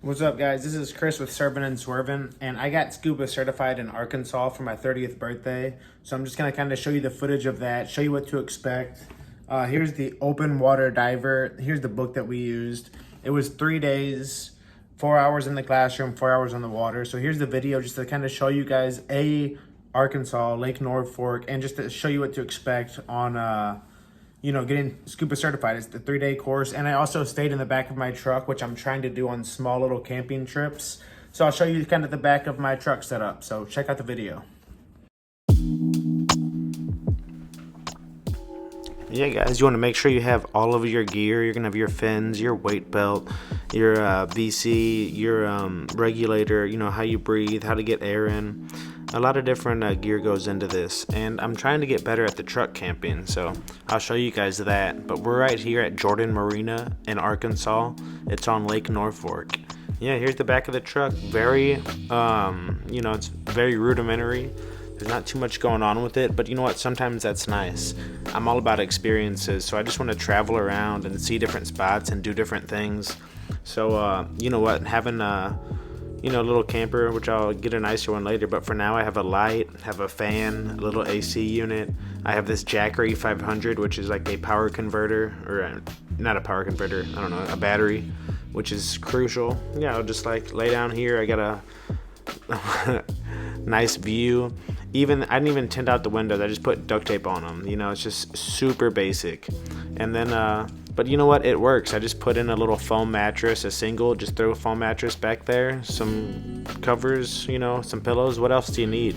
What's up, guys? This is Chris with Serving and Swerving, and I got Scuba Certified in Arkansas for my 30th birthday. So I'm just going to kind of show you the footage of that, show you what to expect. Here's the open water diver. Here's the book that we used. It was 3 days, 4 hours in the classroom, 4 hours on the water. So here's the video just to kind of show you guys Arkansas, Lake Norfork, and just to show you what to expect on getting scuba certified. It's the 3-day course. And I also stayed in the back of my truck, which I'm trying to do on small little camping trips. So I'll show you kind of the back of my truck setup. So check out the video. Yeah, guys, you want to make sure you have all of your gear. You're going to have your fins, your weight belt, your VC, your regulator, how you breathe, how to get air in. A lot of different gear goes into this, and I'm trying to get better at the truck camping, so I'll show you guys that. But we're right here at Jordan Marina in Arkansas. It's on Lake Norfork. Yeah, here's the back of the truck. Very, it's very rudimentary. There's not too much going on with it, but you know what? Sometimes that's nice. I'm all about experiences, so I just want to travel around and see different spots and do different things. So, you know what? Having a little camper, which I'll get a nicer one later, but for now I have a light, have a fan, a little AC unit. I have this Jackery 500, which is like a power converter, or not a power converter, I don't know, a battery, which is crucial. Yeah, I'll just like lay down here. I got a nice view. I didn't even tint out the windows. I just put duct tape on them. It's just super basic. And then, but you know what? It works. I just put in a little foam mattress, a single, just throw a foam mattress back there, some covers, some pillows. What else do you need?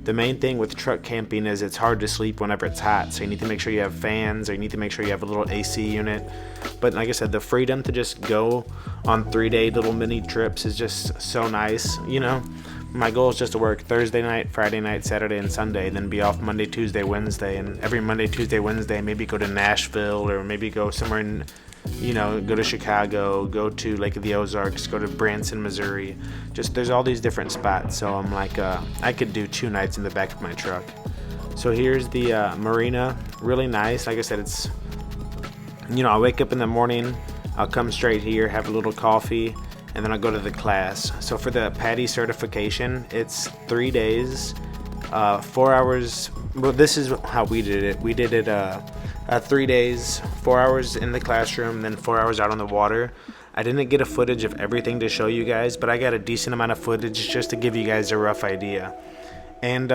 The main thing with truck camping is it's hard to sleep whenever it's hot. So you need to make sure you have fans, or you need to make sure you have a little AC unit. But like I said, the freedom to just go on 3-day little mini trips is just so nice, My goal is just to work Thursday night, Friday night, Saturday, and Sunday, then be off Monday, Tuesday, Wednesday, and every Monday, Tuesday, Wednesday, maybe go to Nashville, or maybe go somewhere in, go to Chicago, go to Lake of the Ozarks, go to Branson, Missouri. Just there's all these different spots. So I'm like, I could do 2 nights in the back of my truck. So here's the marina, really nice. Like I said, it's, I'll wake up in the morning, I'll come straight here, have a little coffee, and then I'll go to the class. So for the Padi certification, it's 3 days, 4 hours. Well, this is how we did it. We did it 3 days, 4 hours in the classroom, then 4 hours out on the water. I didn't get a footage of everything to show you guys, but I got a decent amount of footage just to give you guys a rough idea. And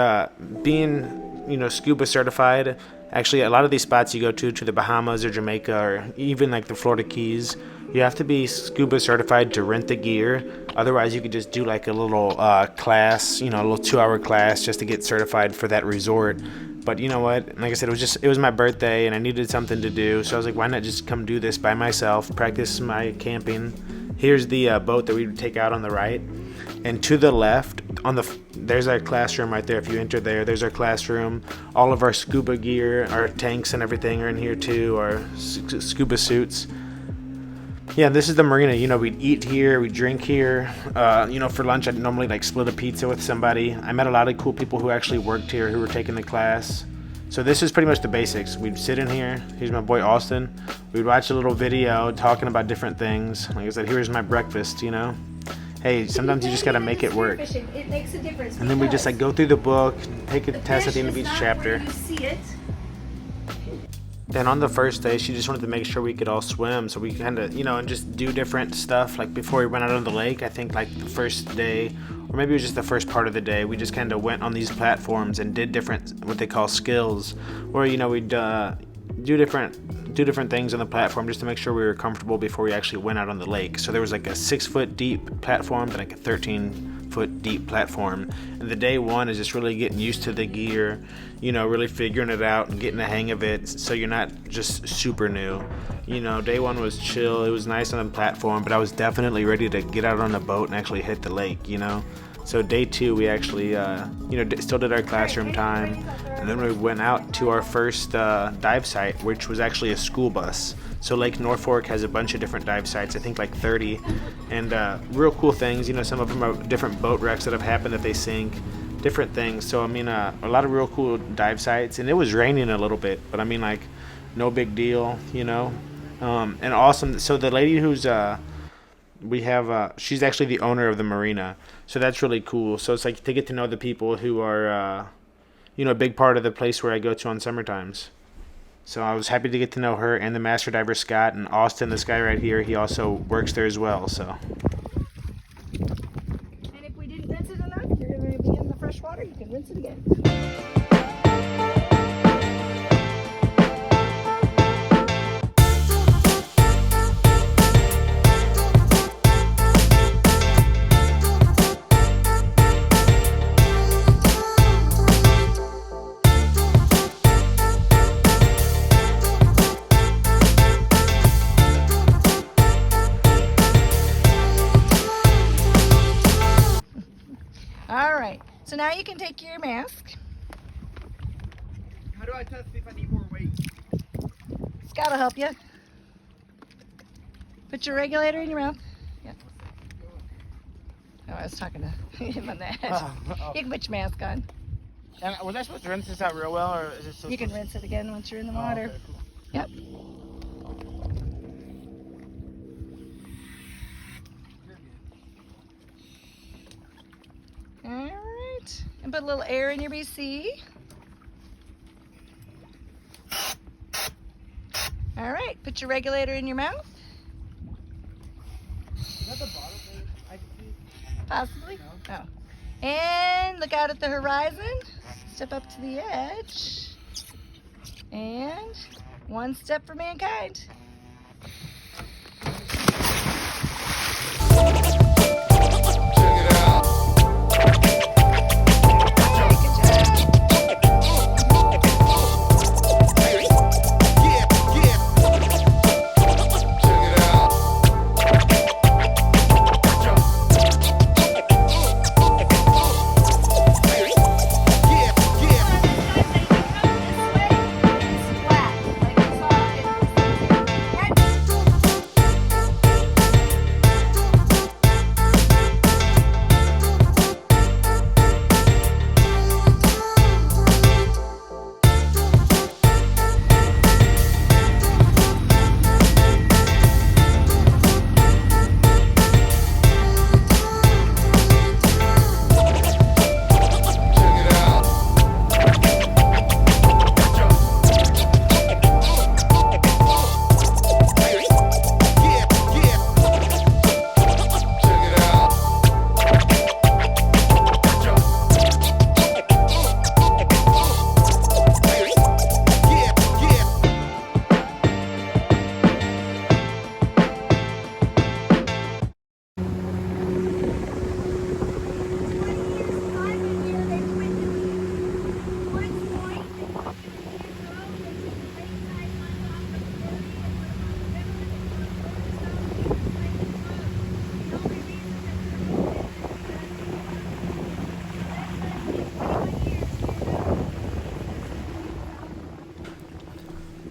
being, scuba certified, actually a lot of these spots you go to the Bahamas or Jamaica, or even like the Florida Keys, you have to be scuba certified to rent the gear. Otherwise, you could just do like a little class, a little 2-hour class just to get certified for that resort. But you know what? Like I said, it was my birthday and I needed something to do. So I was like, why not just come do this by myself, practice my camping. Here's the boat that we would take out on the right. And to the left, there's our classroom right there. If you enter there, there's our classroom. All of our scuba gear, our tanks and everything are in here too, our scuba suits. Yeah, this is the marina. We'd eat here, we'd drink here. For lunch, I'd normally like split a pizza with somebody. I met a lot of cool people who actually worked here, who were taking the class. So this is pretty much the basics. We'd sit in here. Here's my boy Austin. We'd watch a little video talking about different things. Like I said, here's my breakfast, Hey, sometimes you just gotta make it work. It makes a difference. And then we just like go through the book, take a test at the end of each chapter. Then on the first day, she just wanted to make sure we could all swim, so we kind of, and just do different stuff. Like before we went out on the lake, I think like the first day, or maybe it was just the first part of the day, we just kind of went on these platforms and did different, what they call skills, where we'd do different things on the platform just to make sure we were comfortable before we actually went out on the lake. So there was like a 6-foot deep platform and like a 13-foot deep platform. And the day one is just really getting used to the gear, really figuring it out and getting the hang of it, so you're not just super new. Day one was chill. It was nice on the platform, but I was definitely ready to get out on the boat and actually hit the lake. So day 2, we actually, still did our classroom time, and then we went out to our first dive site, which was actually a school bus. So Lake Norfork has a bunch of different dive sites, I think like 30, and real cool things. Some of them are different boat wrecks that have happened that they sink, different things. So a lot of real cool dive sites, and it was raining a little bit, but no big deal, and awesome. So the lady who's we have she's actually the owner of the marina, so that's really cool. So it's like to get to know the people who are a big part of the place where I go to on summer times. So I was happy to get to know her and the master diver Scott and Austin, this guy right here. He also works there as well. So And if we didn't rinse it enough, you're going to be in the fresh water. You can rinse it again. All right, so now you can take your mask. How do I test if I need more weight? Scott will help you. Put your regulator in your mouth. Yeah. Oh, I was talking to him on that. You can put your mask on. And was I supposed to rinse this out real well, or is it still? You can rinse it again once you're in the water. Okay, cool. Yep. All right, and put a little air in your BC. All right, put your regulator in your mouth. Is that the bottom thing I can see? Possibly. No. Oh. And look out at the horizon. Step up to the edge. And one step for mankind.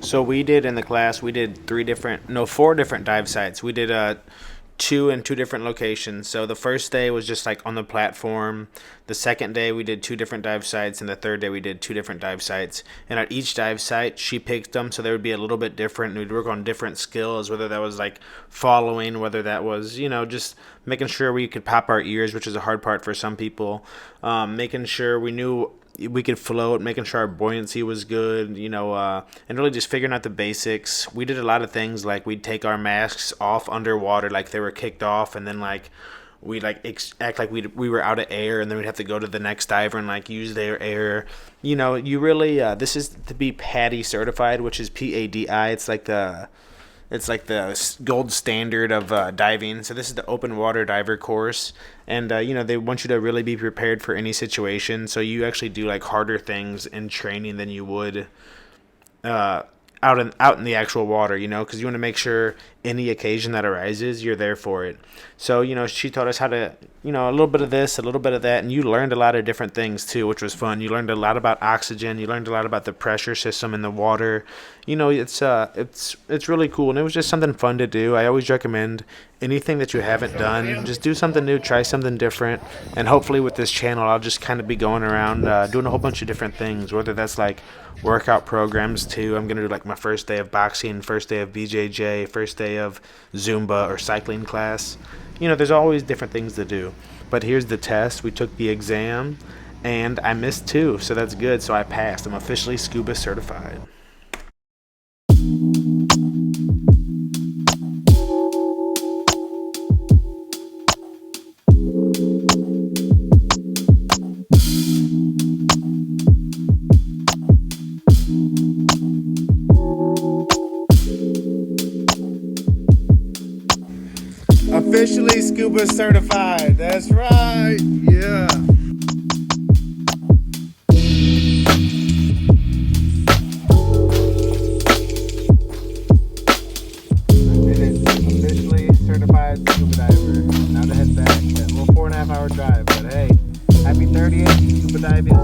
So we did in the class, we did four different dive sites. We did two in two different locations. So the first day was just like on the platform. The second day we did two different dive sites, and the third day we did two different dive sites. And at each dive site, she picked them, so they would be a little bit different. And we'd work on different skills, whether that was like following, whether that was just making sure we could pop our ears, which is a hard part for some people. Making sure we knew we could float, making sure our buoyancy was good, and really just figuring out the basics. We did a lot of things like we'd take our masks off underwater like they were kicked off, and then like we'd like act like we were out of air, and then we'd have to go to the next diver and like use their air. You really this is to be Padi certified, which is PADI. It's like the gold standard of diving. So this is the open water diver course, and they want you to really be prepared for any situation. So you actually do like harder things in training than you would out in the actual water, because you want to make sure any occasion that arises, you're there for it. So, she taught us how to, a little bit of this, a little bit of that, and you learned a lot of different things too, which was fun. You learned a lot about oxygen. You learned a lot about the pressure system in the water. It's really cool, and it was just something fun to do. I always recommend anything that you haven't done, just do something new, try something different. And hopefully with this channel, I'll just kind of be going around doing a whole bunch of different things, whether that's like workout programs too. I'm going to do like my first day of boxing, first day of BJJ, first day of Zumba or cycling class. You know, there's always different things to do. But here's the test. We took the exam and I missed 2, so that's good. So I passed. I'm officially Scuba Certified. Officially Scuba Certified. That's right. Yeah. Officially certified scuba diver. Now to head back. That little 4.5 hour drive. But hey, happy 30th scuba diving